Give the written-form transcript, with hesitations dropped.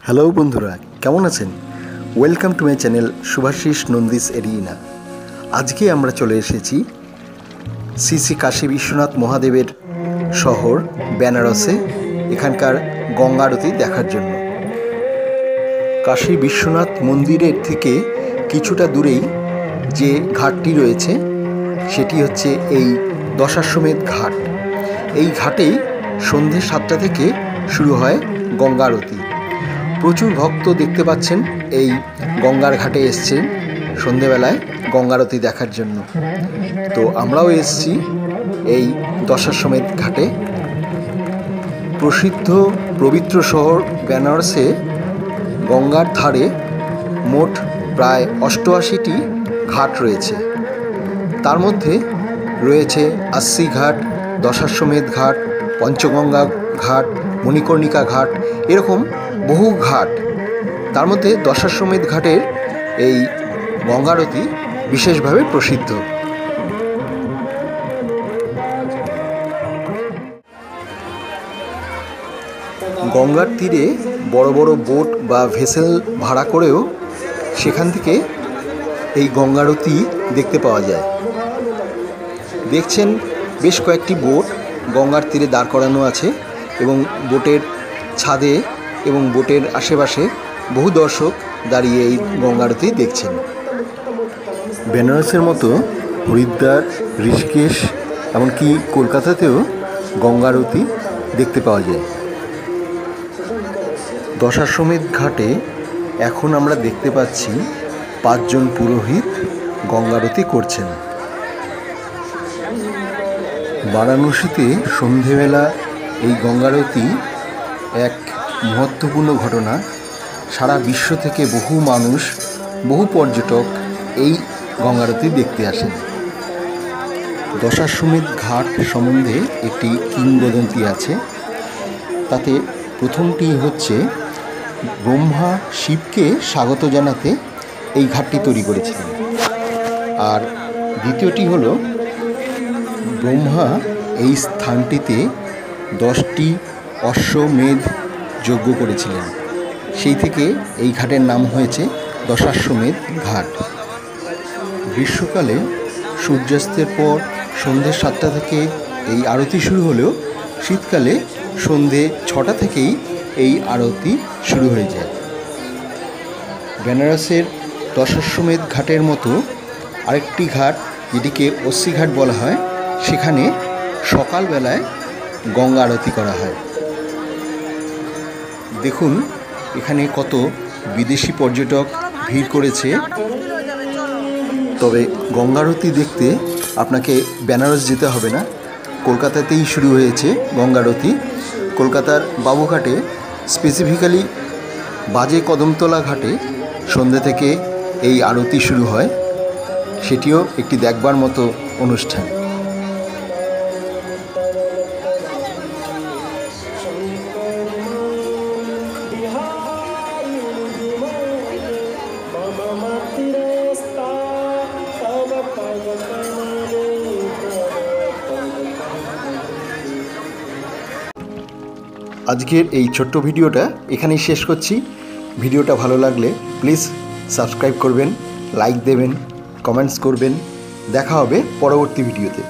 Hello বন্ধুরা, কেমন আছেন? Welcome to my channel Shubhashis Nandi's arena. আজকে আমরা চলে এসেছি শ্রী শ্রী কাশী বিশ্বনাথ মহাদেবের শহর বেনারসে এখানকার গঙ্গা আরতি দেখার জন্য। কাশী বিশ্বনাথ মন্দিরের থেকে কিছুটা দূরেই যে ঘাটটি রয়েছে সেটি হচ্ছে এই দশাশ্বমেধ ঘাট। এই ঘাটেই সন্ধ্যে 7টা থেকে শুরু হয় গঙ্গা আরতি। প্রচুর ভক্ত দেখতে পাচ্ছেন এই গঙ্গার ঘাটে এসছেন সন্ধেবেলায় গঙ্গা আরতি দেখার জন্য। তো আমরাও এসেছি এই দশাশ্বমেধ ঘাটে। প্রসিদ্ধ পবিত্র শহর বেনারসে গঙ্গার ধারে মোট প্রায় 88টি ঘাট রয়েছে। তার মধ্যে রয়েছে আস্সি ঘাট, দশাশ্বমেধ ঘাট, পঞ্চগঙ্গা ঘাট, মণিকর্ণিকা ঘাট, এরকম বহু ঘাট। তার মধ্যে দশাশ্বমেধ ঘাটের এই গঙ্গা আরতি বিশেষভাবে প্রসিদ্ধ। গঙ্গার তীরে বড় বড় বোট বা ভেসেল ভাড়া করেও সেখান থেকে এই গঙ্গা আরতি দেখতে পাওয়া যায়। দেখছেন বেশ কয়েকটি বোট গঙ্গার তীরে দাঁড় করানো আছে এবং বোটের ছাদে এবং বোটের আশেপাশে বহু দর্শক দাঁড়িয়ে এই গঙ্গা আরতি দেখছেন। বেনারসের মতো হরিদ্বার, ঋষিকেশ, এমনকি কলকাতাতেও গঙ্গা আরতি দেখতে পাওয়া যায়। দশাশ্বমেধ ঘাটে এখন আমরা দেখতে পাচ্ছি 5 জন পুরোহিত গঙ্গা আরতি করছেন। বারাণসীতে সন্ধেবেলা এই গঙ্গা আরতি এক মহত্বপূর্ণ ঘটনা। সারা বিশ্ব থেকে বহু মানুষ, বহু পর্যটক এই গঙ্গা আরতি দেখতে আসেন। দশাশ্বমেধ ঘাট সম্বন্ধে একটি কিংবদন্তি আছে। তাতে প্রথমটি হচ্ছে ব্রহ্মা শিবকে স্বাগত জানাতে এই ঘাটটি তৈরি করেছিলেন। আর দ্বিতীয়টি হলো ব্রহ্মা এই স্থানটিতে 10টি অশ্বমেধ যজ্ঞ করেছিলেন। সেই থেকে এই ঘাটের নাম হয়েছে দশাশ্বমেধ ঘাট। গ্রীষ্মকালে সূর্যাস্তের পর সন্ধ্যে 7টা থেকে এই আরতি শুরু হলেও শীতকালে সন্ধ্যে 6টা থেকেই এই আরতি শুরু হয়ে যায়। বেনারসের দশাশ্বমেধ ঘাটের মতো আরেকটি ঘাট, যেটিকে অস্সি ঘাট বলা হয়, সেখানে সকালবেলায় গঙ্গা আরতি করা হয়। দেখুন এখানে কত বিদেশি পর্যটক ভিড় করেছে। তবে গঙ্গা আরতি দেখতে আপনাকে বেনারস যেতে হবে না, কলকাতাতেই শুরু হয়েছে গঙ্গা আরতি। কলকাতার বাবুঘাটে, স্পেসিফিক্যালি বাজে কদমতলা ঘাটে সন্ধ্যে থেকে এই আরতি শুরু হয়। সেটিও একটি দেখবার মতো অনুষ্ঠান। আজকের এই ছোট্ট ভিডিওটা এখানেই শেষ করছি। ভিডিওটা ভালো লাগলে প্লিজ সাবস্ক্রাইব করবেন, লাইক দেবেন, কমেন্টস করবেন। দেখা হবে পরবর্তী ভিডিওতে।